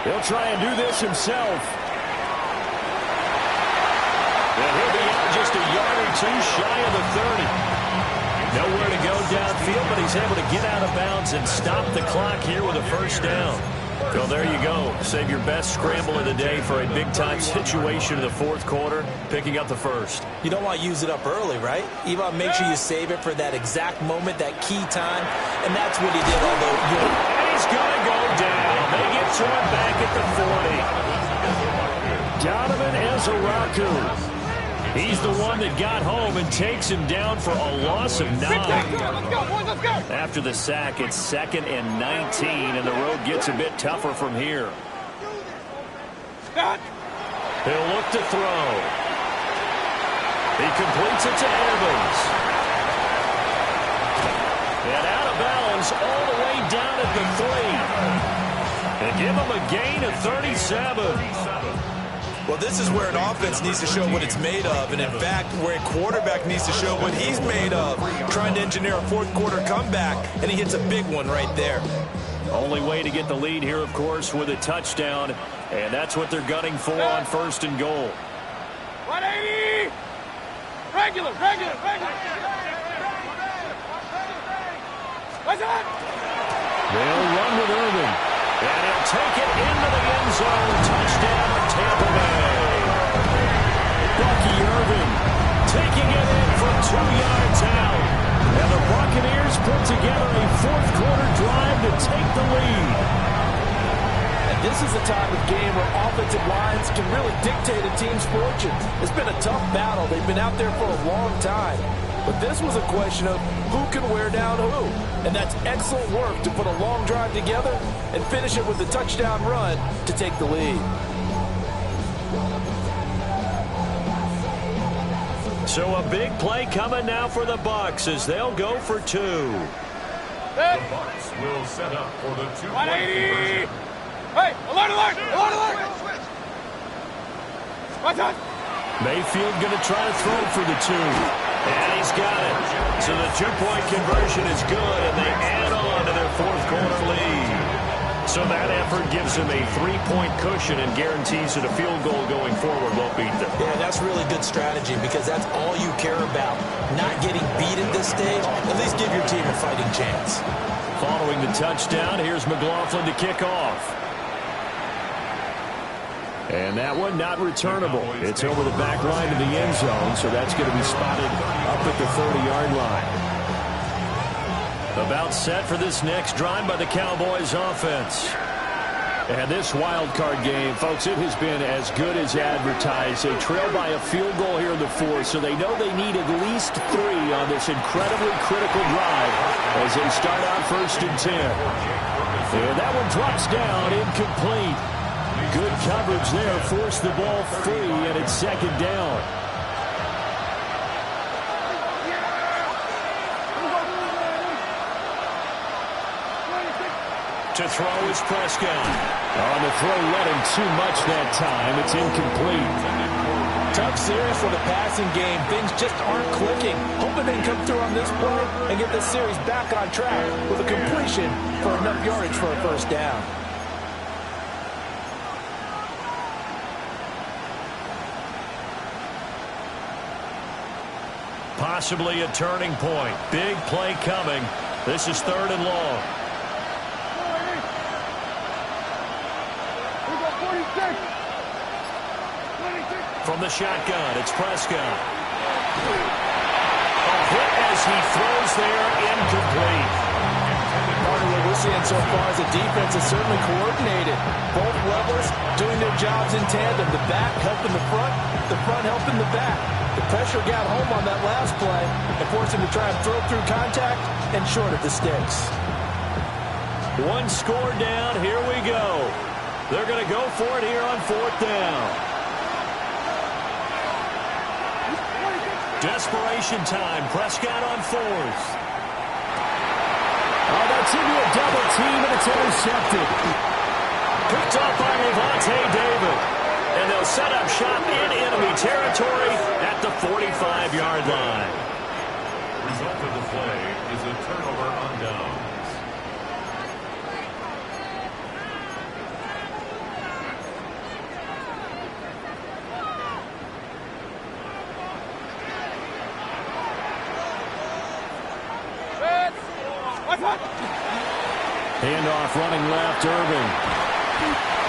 He'll try and do this himself. And he'll be out just a yard or 2 shy of the 30. Nowhere to go downfield, but he's able to get out of bounds and stop the clock here with a 1st down. Well, there you go. Save your best scramble of the day for a big-time situation in the 4th quarter, picking up the 1st. You don't want to use it up early, right? You want to make sure you save it for that exact moment, that key time, and that's what he did, although... And he's going to go down. They get to him back at the 40. Donovan Ezeraku. He's the one that got home and takes him down for a loss of 9. Let's go, boys, let's go! After the sack, it's 2nd and 19, and the road gets a bit tougher from here. He'll look to throw. He completes it to Evans. And out of bounds all the way down at the 3. And give him a gain of 37. Well, this is where an offense needs to show what it's made of, and in fact, where a quarterback needs to show what he's made of, trying to engineer a 4th quarter comeback, and he hits a big one right there. Only way to get the lead here, of course, with a touchdown, and that's what they're gunning for on 1st and goal. 180! Regular! What's up? They'll run with Urban, and he'll take it into the end zone. Touchdown, Tampa Bay. Bucky Irvin taking it in from 2 yards out. And the Buccaneers put together a 4th quarter drive to take the lead. And this is the type of game where offensive lines can really dictate a team's fortune. It's been a tough battle. They've been out there for a long time. But this was a question of who can wear down who. And that's excellent work to put a long drive together and finish it with a touchdown run to take the lead. So a big play coming now for the Bucs as they'll go for 2. The Bucs will set up for the 2-point 180! Hey, alert, alert, alert, alert! What's up? Mayfield going to try to throw for the 2. And he's got it. So the 2-point conversion is good, and they add on to their 4th quarter lead. So So that effort gives him a 3-point cushion and guarantees that a field goal going forward won't beat them. Yeah, that's really good strategy because that's all you care about. Not getting beat at this stage, at least give your team a fighting chance. Following the touchdown, here's McLaughlin to kick off. And that one not returnable. It's over the back line to the end zone, so that's going to be spotted up at the 30-yard line. About set for this next drive by the Cowboys offense. And this wild card game, folks, it has been as good as advertised. They trail by a field goal here in the fourth, so they know they need at least 3 on this incredibly critical drive as they start out 1st and 10. And that one drops down, incomplete. Good coverage there, forced the ball free, and it's 2nd down. To throw is Prescott. On the throw, let him too much that time. It's incomplete. Tough series for the passing game. Things just aren't clicking. Hoping they can come through on this play and get this series back on track with a completion for enough yardage for a 1st down. Possibly a turning point. Big play coming. This is 3rd and long. From the shotgun, it's Prescott. A hit as he throws there, incomplete. Part of what we're seeing so far is the defense is certainly coordinated. Both levels doing their jobs in tandem. The back helping the front helping the back. The pressure got home on that last play and forced him to try and throw through contact and short of the sticks. 1 score down, here we go. They're going to go for it here on 4th down. Desperation time. Prescott on 4th. Oh, that's into a double team, and it's intercepted. Picked off by Levante David. And they'll set up shop in enemy territory at the 45-yard line. Result of the play is a turnover on downs. Handoff running left, Irving.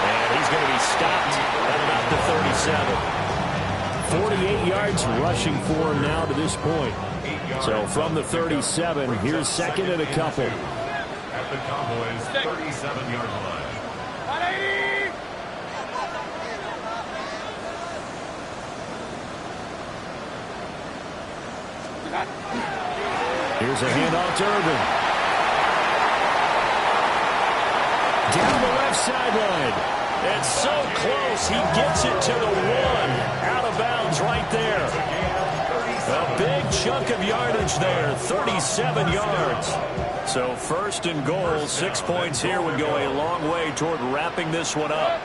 And he's going to be stopped at about the 37. 48 yards rushing for him now to this point. So from the 37, here's 2nd and a couple. At the Cowboys' 37-yard line. Here's a handoff to Irving. Down the left sideline. It's so close. He gets it to the 1. Out of bounds right there. A big chunk of yardage there. 37 yards. So 1st and goal. 6 points here would go a long way toward wrapping this one up.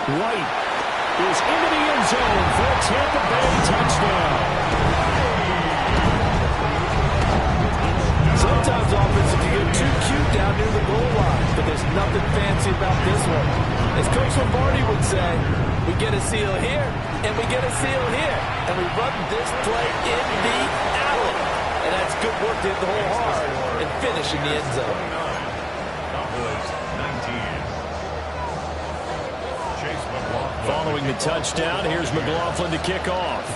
White is into the end zone for a Tampa Bay touchdown. Sometimes offensive can get too cute down near the goal line, but there's nothing fancy about this one. As Coach Lombardi would say, we get a seal here, and we get a seal here, and we run this play in the alley. And that's good work to hit the hole hard and finish in the end zone. Cowboys 19. Following the touchdown, here's McLaughlin to kick off.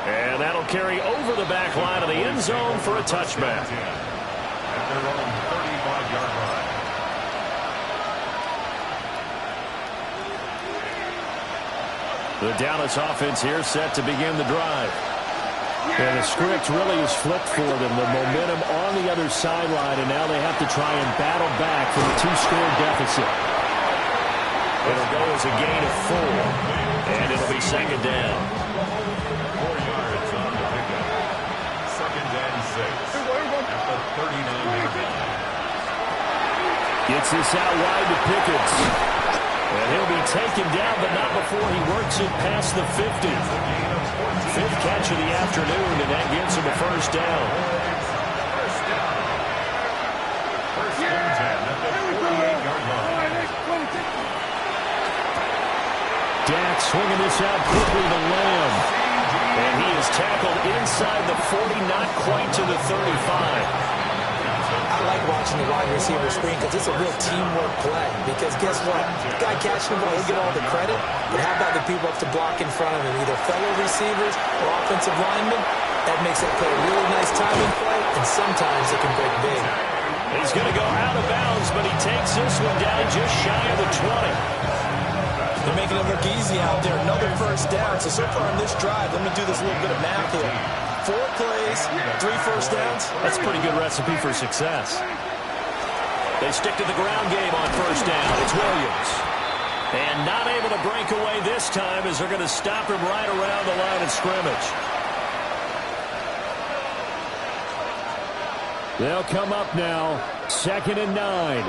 And that'll carry over the back line of the end zone for a touchback. At their own 35-yard line. The Dallas offense here set to begin the drive. And the script really is flipped for them. The momentum on the other sideline, and now they have to try and battle back from a 2-score deficit. It'll go as a gain of 4, and it'll be 2nd down. 4 yards on the pickup. 2nd and 6 at the 39-yard line. Gets this out wide to Pickens. And he'll be taken down, but not before he works it past the 50. Fifth catch of the afternoon, and that gives him a first down. First and 10 at the 48-yard line. Dak swinging this out quickly to Lamb. And he is tackled inside the 40, not quite to the 35. I like watching the wide receiver screen because it's a real teamwork play. Because guess what? The guy catching the ball, he'll get all the credit. But how about the people up to block in front of him? Either fellow receivers or offensive linemen. That makes that play a really nice timing play. And sometimes it can break big. He's going to go out of bounds, but he takes this one down just shy of the 20. They're making it look easy out there. Another first down. So far in this drive, let me do this little bit of math here. 4 plays, 3 first downs. That's a pretty good recipe for success. They stick to the ground game on first down. It's Williams. And not able to break away this time as they're going to stop him right around the line of scrimmage. They'll come up now. 2nd and 9.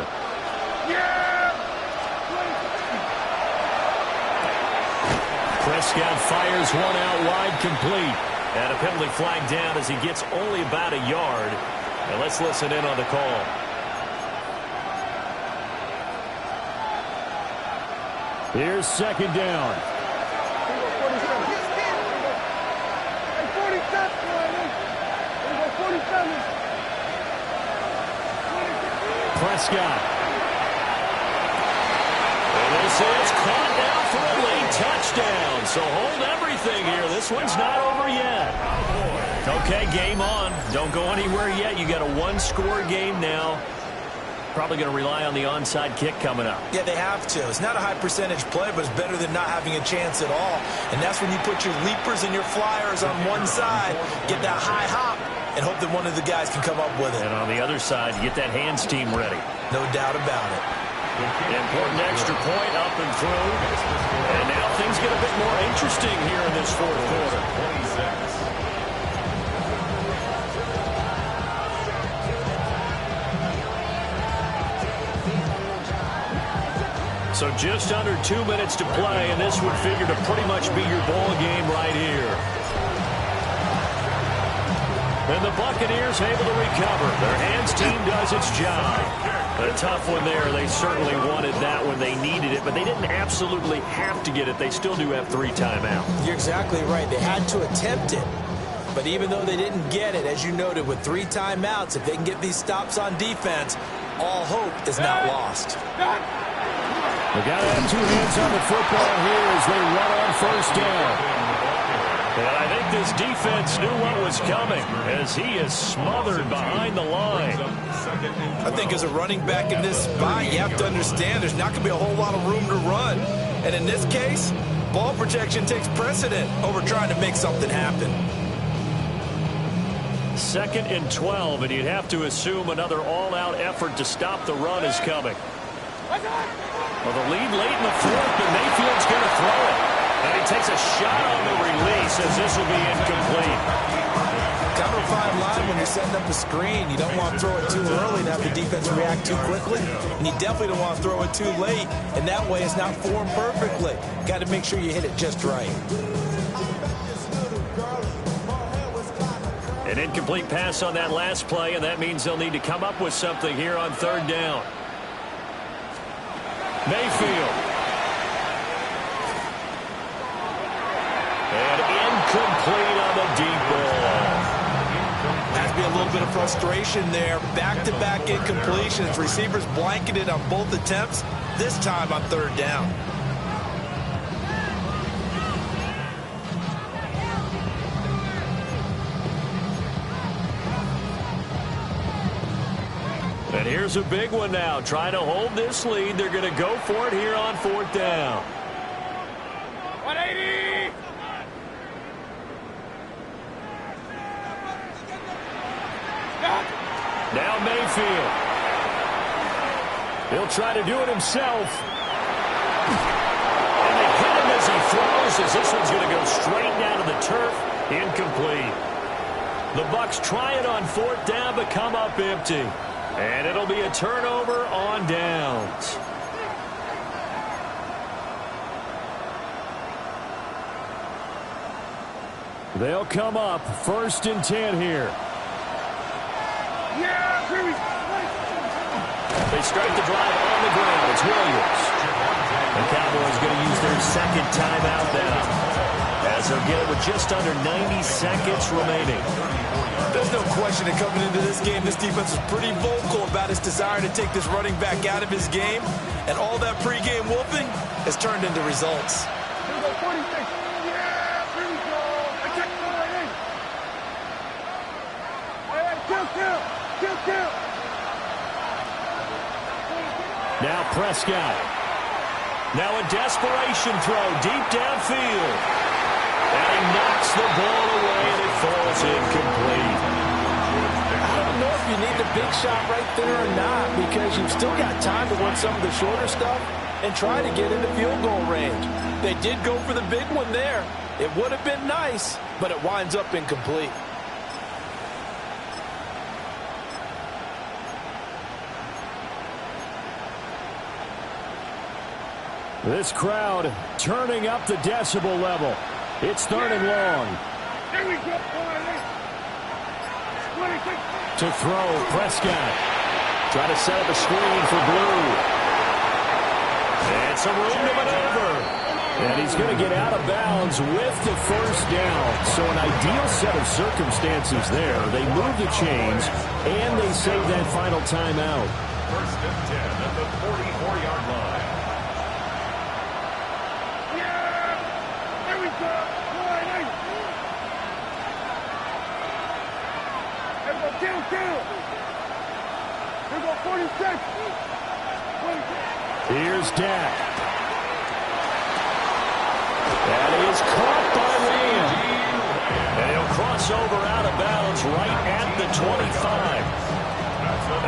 Prescott fires one out wide, complete. And a penalty flag down as he gets only about a yard. And let's listen in on the call. Here's 2nd down. Prescott. And this is caught now for a late touchdown. So hold everything here. This one's not over yet. Okay, game on. Don't go anywhere yet. You got a 1-score game now. Probably going to rely on the onside kick coming up. Yeah, they have to. It's not a high percentage play, but it's better than not having a chance at all. And that's when you put your leapers and your flyers on one side, get that high hop, and hope that one of the guys can come up with it. And on the other side, get that hands team ready. No doubt about it. Important extra point up and through. And now things get a bit more interesting here in this 4th quarter. 26. So just under 2 minutes to play, and this would figure to pretty much be your ball game right here. And the Buccaneers able to recover. Their hands team does its job. A tough one there. They certainly wanted that when they needed it, but they didn't absolutely have to get it. They still do have 3 timeouts. You're exactly right. They had to attempt it. But even though they didn't get it, as you noted, with 3 timeouts, if they can get these stops on defense, all hope is not lost. They got to have 2 hands on the football here as they run on first down. And I think this defense knew what was coming as he is smothered behind the line. I think as a running back in this spot, you have to understand there's not going to be a whole lot of room to run. And in this case, ball protection takes precedent over trying to make something happen. 2nd and 12, and you'd have to assume another all-out effort to stop the run is coming. Well, the lead late in the 4th, and Mayfield's going to throw it. And he takes a shot on the release as this will be incomplete. Kind of a fine line when you're setting up a screen. You don't want to throw it too early and have the defense react too quickly. And you definitely don't want to throw it too late. And that way it's not formed perfectly. Got to make sure you hit it just right. An incomplete pass on that last play, and that means they'll need to come up with something here on 3rd down. Mayfield. And incomplete on the deep ball. Has to be a little bit of frustration there. Back-to-back incompletions. Receivers blanketed on both attempts, this time on 3rd down. And here's a big one now. Trying to hold this lead. They're going to go for it here on 4th down. 180! Now Mayfield. He'll try to do it himself. And they hit him as he throws, as this one's going to go straight down to the turf. Incomplete. The Bucs try it on 4th down, but come up empty. And it'll be a turnover on downs. They'll come up 1st and 10 here. Yeah, here we go. They start the drive on the ground. It's Williams. The Cowboys going to use their 2nd timeout now, as they'll get it with just under 90 seconds remaining. There's no question that coming into this game, this defense is pretty vocal about its desire to take this running back out of his game, and all that pregame whooping has turned into results. Here we go, 46. Yeah, here we go. Attack the line. Hey, kill. Now Prescott. Now a desperation throw deep downfield. And he knocks the ball away, and it falls incomplete. I don't know if you need the big shot right there or not, because you've still got time to win some of the shorter stuff and try to get into field goal range. They did go for the big one there. It would have been nice, but it winds up incomplete. This crowd turning up the decibel level. It's 3rd and long. Here we go, 26. To throw, Prescott. Try to set up a screen for Blue. And some room to maneuver. And he's going to get out of bounds with the 1st down. So an ideal set of circumstances there. They move the chains, and they save that final timeout. 1st and 10 at the 44-yard line. Kill. Here we go, 46. Here's Dak. That is caught by Lamb. And he'll cross over out of bounds right at the 25.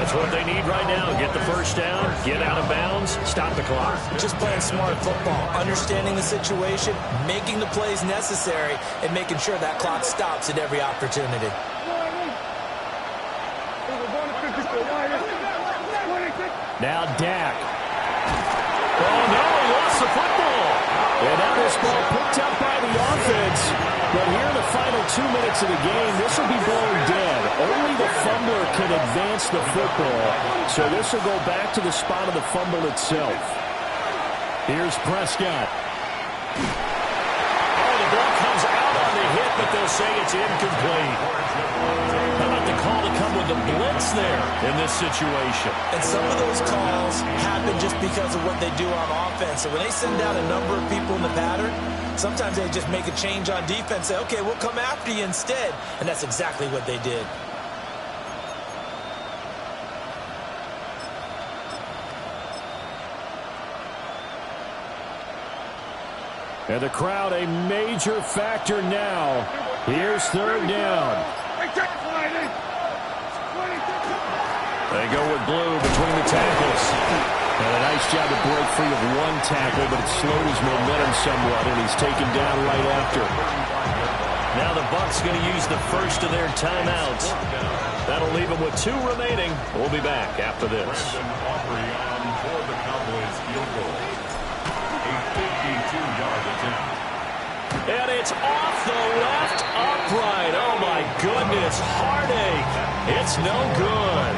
That's what they need right now. Get the 1st down, get out of bounds, stop the clock. Just playing smart football, understanding the situation, making the plays necessary, and making sure that clock stops at every opportunity. Now Dak. Oh, no, he lost the football. And now this ball picked up by the offense. But here in the final 2 minutes of the game, this will be blown dead. Only the fumbler can advance the football. So this will go back to the spot of the fumble itself. Here's Prescott. Oh, the ball comes out on the hit, but they'll say it's incomplete. How about the call to come with the blitz there in this situation? And some of those calls happen just because of what they do on offense. So when they send down a number of people in the pattern, sometimes they just make a change on defense, say, okay, we'll come after you instead. And that's exactly what they did. And the crowd a major factor now. Here's 3rd down. They go with Blue between the tackles. And a nice job to break free of one tackle, but it slowed his momentum somewhat, and he's taken down right after. Now the Bucs going to use the 1st of their timeouts. That'll leave them with 2 remaining. We'll be back after this. For the Cowboys field goal. A 52-yard attempt. And it's off the left upright. Oh, my goodness. Heartache. It's no good.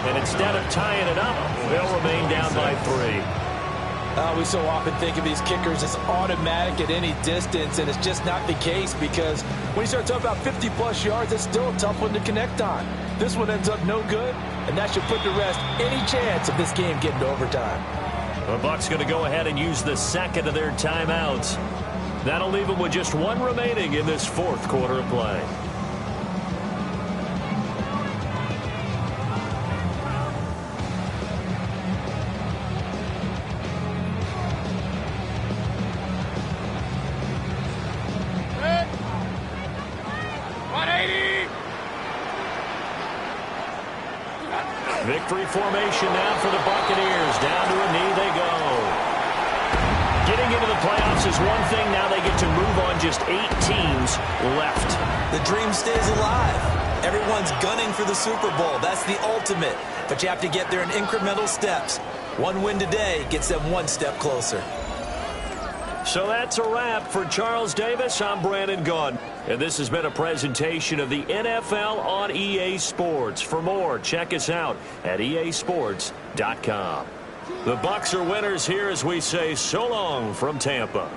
And instead of tying it up, they'll remain down by 3. We so often think of these kickers as automatic at any distance, and it's just not the case, because when you start talking about 50-plus yards, it's still a tough one to connect on. This one ends up no good, and that should put to rest any chance of this game getting to overtime. The Bucs going to go ahead and use the 2nd of their timeouts. That'll leave them with just 1 remaining in this 4th quarter of play. Victory formation now for the Buccaneers. Down to a knee they go. Getting into the playoffs is one thing. Now they get to move on. Just 8 teams left. The dream stays alive. Everyone's gunning for the Super Bowl. That's the ultimate. But you have to get there in incremental steps. One win today gets them 1 step closer. So that's a wrap. For Charles Davis, I'm Brandon Gaudin. And this has been a presentation of the NFL on EA Sports. For more, check us out at easports.com. The Bucs are winners here as we say so long from Tampa.